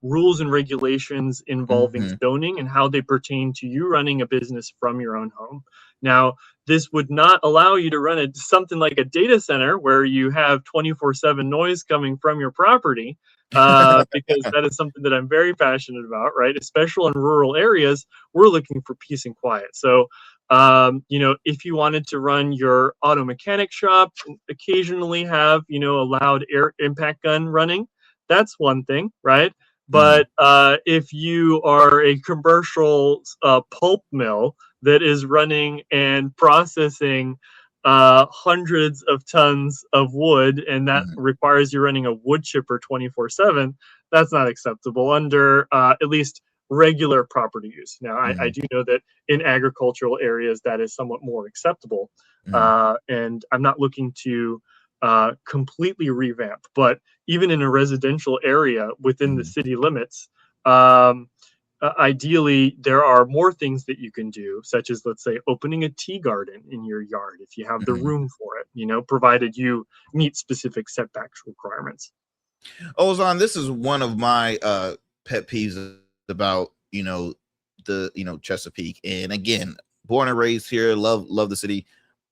rules and regulations involving zoning and how they pertain to you running a business from your own home. Now, this would not allow you to run something like a data center where you have 24/7 noise coming from your property. because that is something that I'm very passionate about, right? Especially in rural areas, we're looking for peace and quiet. So, if you wanted to run your auto mechanic shop, occasionally have, a loud air impact gun running, that's one thing, right? But if you are a commercial pulp mill that is running and processing hundreds of tons of wood, and that requires you running a wood chipper 24/7, that's not acceptable under at least regular property use. Now, I do know that in agricultural areas that is somewhat more acceptable, and I'm not looking to completely revamp, but even in a residential area within the city limits, ideally there are more things that you can do, such as, let's say, opening a tea garden in your yard if you have the room for it, provided you meet specific setbacks requirements. Ozan, this is one of my pet peeves about the Chesapeake. And again, born and raised here, love the city,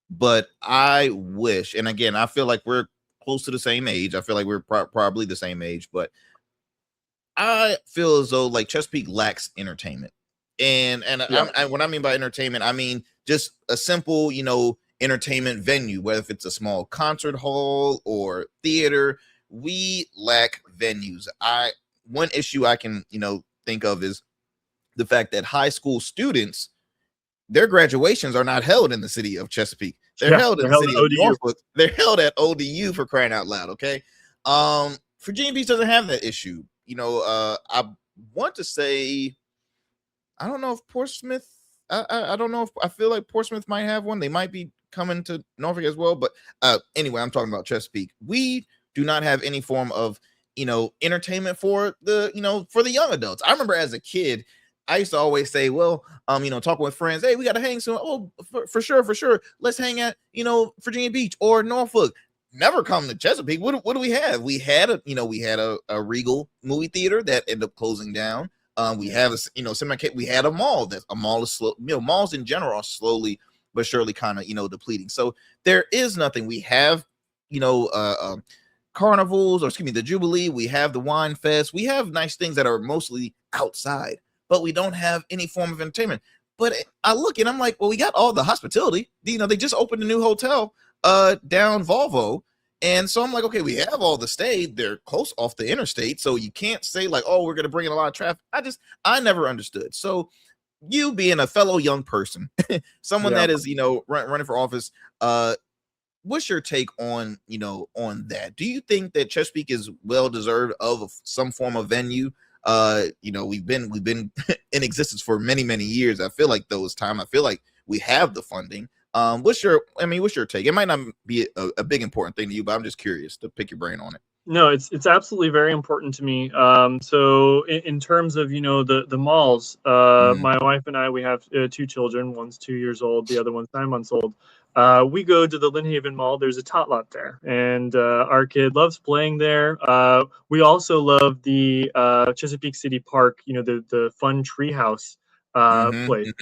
but I wish, and again, I feel like we're close to the same age. I feel like we're probably the same age, but I feel as though like Chesapeake lacks entertainment. And what I mean by entertainment, I mean just a simple, entertainment venue, whether if it's a small concert hall or theater. We lack venues. One issue I can, think of is the fact that high school students, their graduations are not held in the city of Chesapeake. They're held in the city of Norfolk. They're held at ODU, for crying out loud. Okay. Virginia Beach doesn't have that issue. I want to say, I don't know if Portsmouth, I don't know if I feel like Portsmouth might have one. They might be coming to Norfolk as well. But anyway, I'm talking about Chesapeake. We do not have any form of, entertainment for the, for the young adults. I remember as a kid, I used to always say, well, talking with friends, hey, we got to hang soon. Oh, for sure. Let's hang at, Virginia Beach or Norfolk. Never come to Chesapeake. What do we have? We had a Regal movie theater that ended up closing down. We have we had a mall. A mall is slow. Malls in general are slowly but surely kind of depleting. So there is nothing. We have carnivals, or excuse me, the Jubilee. We have the Wine Fest. We have nice things that are mostly outside, but we don't have any form of entertainment. But I look and I'm like, well, we got all the hospitality. They just opened a new hotel down Volvo, and so I'm like, okay, we have all the stay. They're close off the interstate, so you can't say like, oh, we're gonna bring in a lot of traffic. I never understood. So you being a fellow young person, someone that is running for office, what's your take on on that? Do you think that Chesapeake is well deserved of some form of venue? We've been in existence for many years. I feel like those time. I feel like we have the funding. What's your take? It might not be a big important thing to you, but I'm just curious to pick your brain on it. No, it's absolutely very important to me. So in terms of the malls, my wife and I, we have 2 children. One's 2 years old, the other one's 9 months old. We go to the Lynn Haven Mall. There's a Tot Lot there, and our kid loves playing there. We also love the Chesapeake City Park. The fun treehouse place.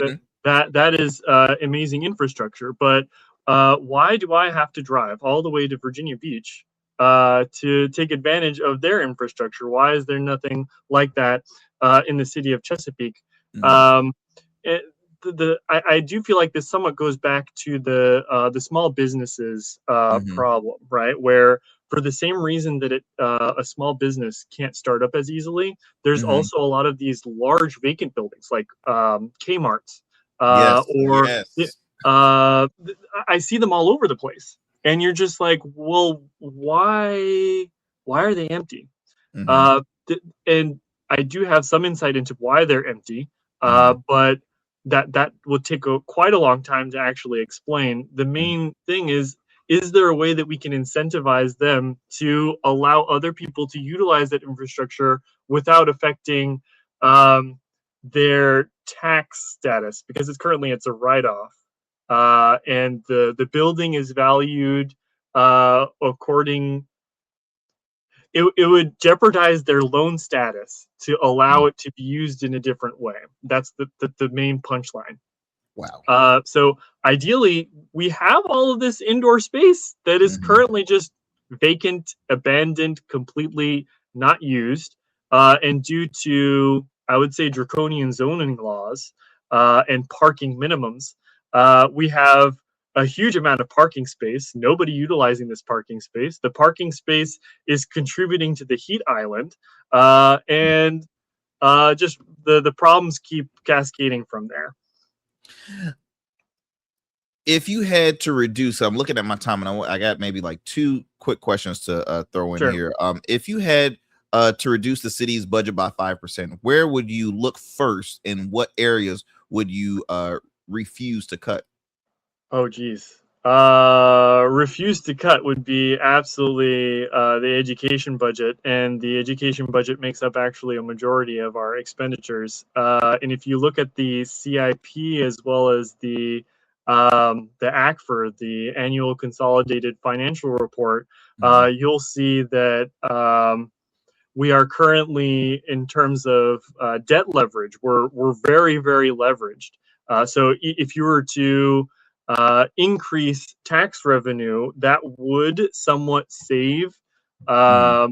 That is amazing infrastructure. But why do I have to drive all the way to Virginia Beach to take advantage of their infrastructure? Why is there nothing like that in the city of Chesapeake? I do feel like this somewhat goes back to the small businesses problem, right? Where for the same reason that a small business can't start up as easily, there's also a lot of these large vacant buildings like Kmart's. I see them all over the place, and you're just like, well, why are they empty? And I do have some insight into why they're empty, but that will take quite a long time to actually explain. The main thing is there a way that we can incentivize them to allow other people to utilize that infrastructure without affecting their tax status? Because it's a write-off, and the building is valued according. It would jeopardize their loan status to allow it to be used in a different way. That's the main punchline. Wow. So ideally, we have all of this indoor space that is currently just vacant, abandoned, completely not used, and due to, I would say, draconian zoning laws and parking minimums, we have a huge amount of parking space, nobody utilizing this parking space. The parking space is contributing to the heat island, and just the problems keep cascading from there. If you had to reduce, I'm looking at my time, and I got maybe like 2 quick questions to throw in here. If you had to reduce the city's budget by 5%, where would you look first, and what areas would you refuse to cut? Oh, geez. Refuse to cut would be absolutely the education budget, and the education budget makes up actually a majority of our expenditures. And if you look at the CIP as well as the ACFR, the Annual Consolidated Financial Report, you'll see that we are currently, in terms of debt leverage, we're very, very leveraged. So if you were to increase tax revenue, that would somewhat save. I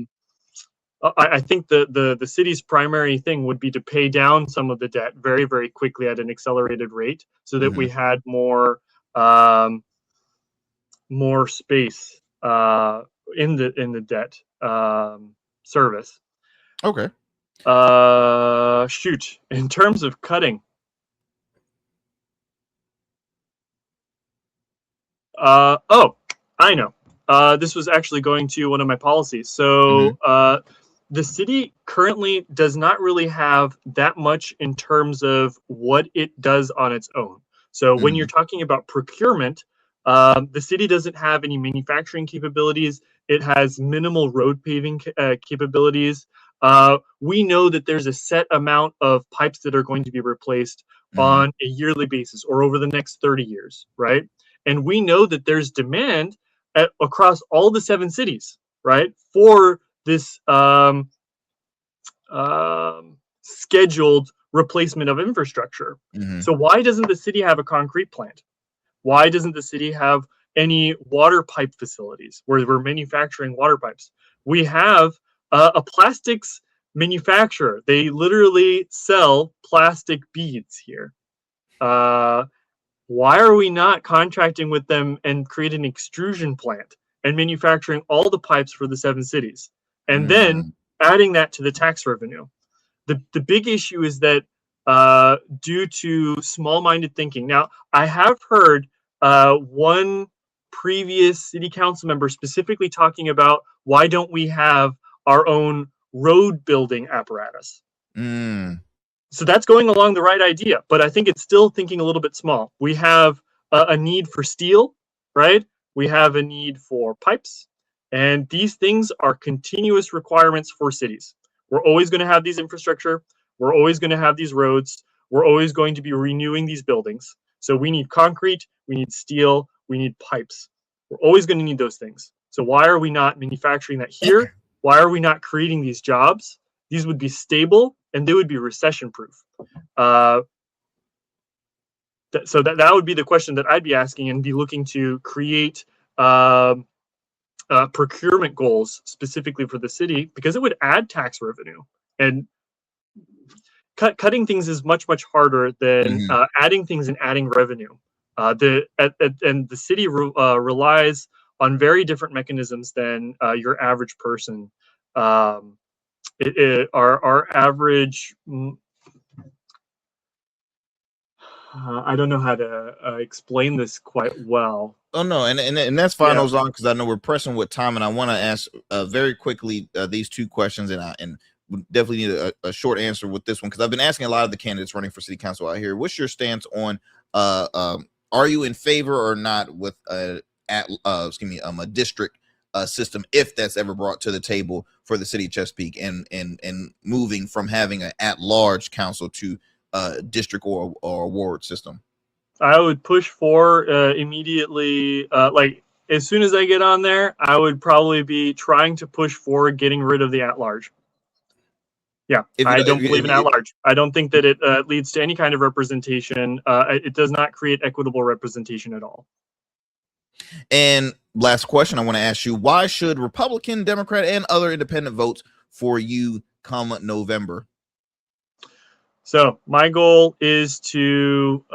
think the city's primary thing would be to pay down some of the debt very, very quickly at an accelerated rate, so that we had more space in the debt service. Okay. Shoot. In terms of cutting, I know. This was actually going to one of my policies. So the city currently does not really have that much in terms of what it does on its own. So when you're talking about procurement, the city doesn't have any manufacturing capabilities. It has minimal road paving capabilities. We know that there's a set amount of pipes that are going to be replaced on a yearly basis or over the next 30 years, right? And we know that there's demand across all the 7 cities, right, for this scheduled replacement of infrastructure. So why doesn't the city have a concrete plant? Why doesn't the city have any water pipe facilities where we're manufacturing water pipes? We have a plastics manufacturer. They literally sell plastic beads here. Why are we not contracting with them and creating an extrusion plant and manufacturing all the pipes for the 7 cities, and then adding that to the tax revenue? The big issue is that due to small-minded thinking. Now, I have heard one previous city council member specifically talking about, why don't we have our own road building apparatus? So that's going along the right idea, but I think it's still thinking a little bit small. We have a need for steel, right? We have a need for pipes, and these things are continuous requirements for cities. We're always going to have these infrastructure. We're always going to have these roads. We're always going to be renewing these buildings. So we need concrete, we need steel, we need pipes. We're always going to need those things. So why are we not manufacturing that here? Why are we not creating these jobs? These would be stable and they would be recession proof. So that would be the question that I'd be asking, and be looking to create procurement goals specifically for the city, because it would add tax revenue. And cutting things is much, much harder than adding things and adding revenue. And the city relies on very different mechanisms than your average person. Our average, I don't know how to explain this quite well. Oh no, and that's fine, Yeah. Ozan, because I know we're pressing with time, and I want to ask very quickly these 2 questions, and we definitely need a short answer with this one, because I've been asking a lot of the candidates running for city council out here. What's your stance on are you in favor or not with a district system, if that's ever brought to the table for the city of Chesapeake, and moving from having an at-large council to district or ward system? I would push for immediately, like as soon as I get on there, I would probably be trying to push for getting rid of the at-large. Yeah, I don't believe in at-large. I don't think that it leads to any kind of representation. It does not create equitable representation at all. And last question I want to ask you, why should Republican, Democrat, and other independent votes for you come November? So my goal is to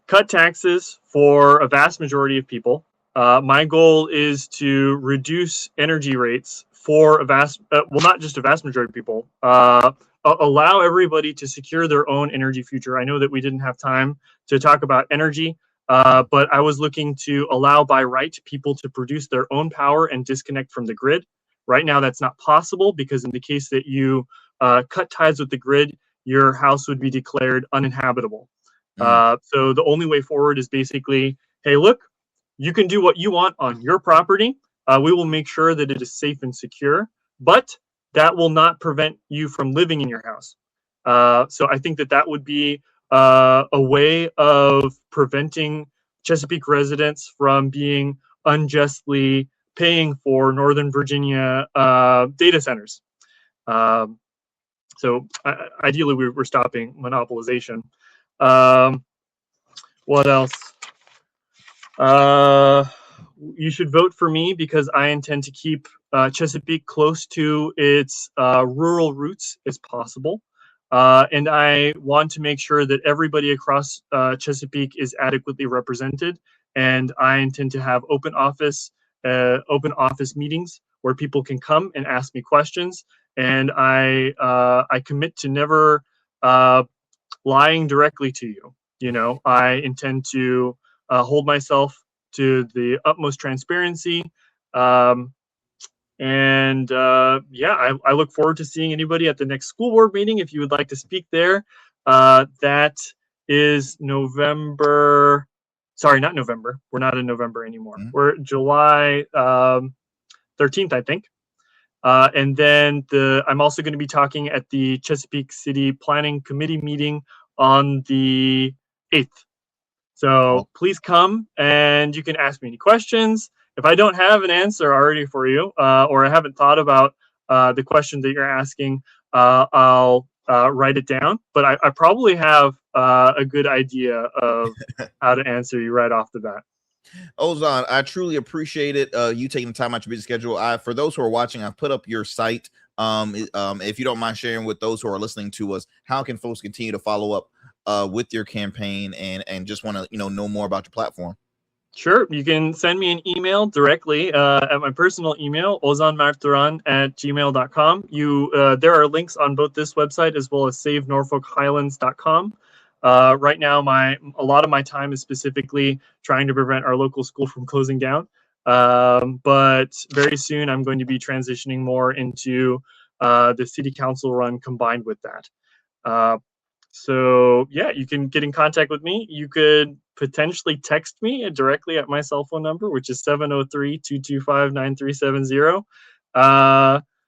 cut taxes for a vast majority of people. My goal is to reduce energy rates for a not just a vast majority of people, allow everybody to secure their own energy future. I know that we didn't have time to talk about energy, but I was looking to allow by right people to produce their own power and disconnect from the grid. Right now, that's not possible because in the case that you cut ties with the grid, your house would be declared uninhabitable. So the only way forward is basically, hey, look, you can do what you want on your property. We will make sure that it is safe and secure, but that will not prevent you from living in your house. So I think that would be a way of preventing Chesapeake residents from being unjustly paying for Northern Virginia data centers. So ideally, we're stopping monopolization. What else? You should vote for me because I intend to keep Chesapeake close to its rural roots as possible. And I want to make sure that everybody across Chesapeake is adequately represented. And I intend to have open office meetings where people can come and ask me questions. And I commit to never lying directly to you. You know, I intend to hold myself to the utmost transparency. I look forward to seeing anybody at the next school board meeting if you would like to speak there. That is November. Sorry, not November. We're not in November anymore. We're July 13th, I think. And then I'm also going to be talking at the Chesapeake City Planning Committee meeting on the 8th. So please come and you can ask me any questions. If I don't have an answer already for you, or I haven't thought about the question that you're asking, I'll write it down. But I probably have a good idea of how to answer you right off the bat. Ozan, I truly appreciate it. You taking the time out your busy schedule. For those who are watching, I've put up your site. If you don't mind sharing with those who are listening to us, how can folks continue to follow up with your campaign and just want to know more about your platform? Sure. You can send me an email directly at my personal email, ozanduran@gmail.com. There are links on both this website as well as savenorfolkhighlands.com. Right now, a lot of my time is specifically trying to prevent our local school from closing down. But very soon, I'm going to be transitioning more into the city council run combined with that. So yeah, you can get in contact with me. You could potentially text me directly at my cell phone number, which is 703-225-9370.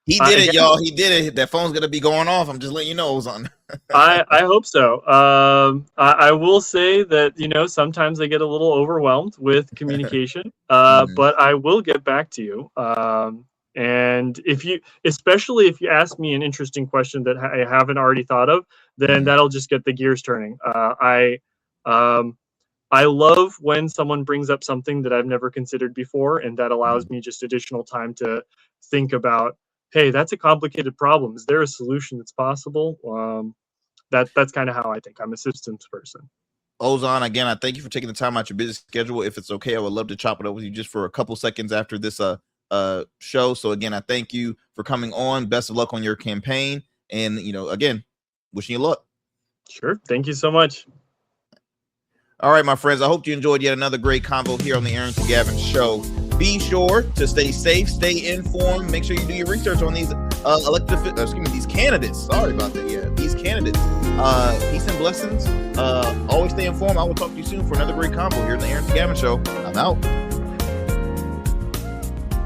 He did it, y'all. He did it. That phone's gonna be going off. I'm just letting you know, Ozan. I hope so. I will say that sometimes I get a little overwhelmed with communication, but I will get back to you. And especially if you ask me an interesting question that I haven't already thought of, then that'll just get the gears turning. I love when someone brings up something that I've never considered before, and that allows me just additional time to think about, hey, that's a complicated problem. Is there a solution that's possible? That's kind of how I think. I'm a systems person. Ozan, again, I thank you for taking the time out your busy schedule. If it's okay, I would love to chop it up with you just for a couple seconds after this show. So again, I thank you for coming on. Best of luck on your campaign, and again, wishing you luck. Sure. Thank you so much. All right, my friends, I hope you enjoyed yet another great convo here on the Arrington Gavin Show. Be sure to stay safe, stay informed. Make sure you do your research on these these candidates. Sorry about that. Yeah, these candidates. Peace and blessings. Always stay informed. I will talk to you soon for another great convo here on the Arrington Gavin Show. I'm out.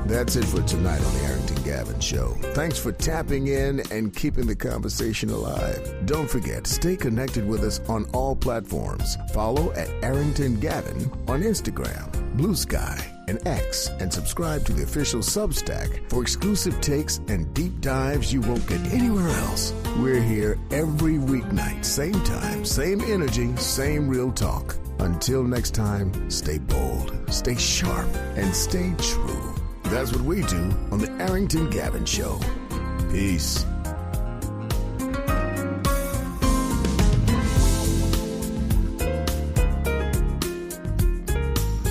That's it for tonight on the Arrington Gavin Show. Thanks for tapping in and keeping the conversation alive. Don't forget, stay connected with us on all platforms. Follow at Arrington Gavin on Instagram, Blue Sky, and X, and subscribe to the official Substack for exclusive takes and deep dives you won't get anywhere else. We're here every weeknight, same time, same energy, same real talk. Until next time, stay bold, stay sharp, and stay true. That's what we do on the Arrington Gavin Show. Peace.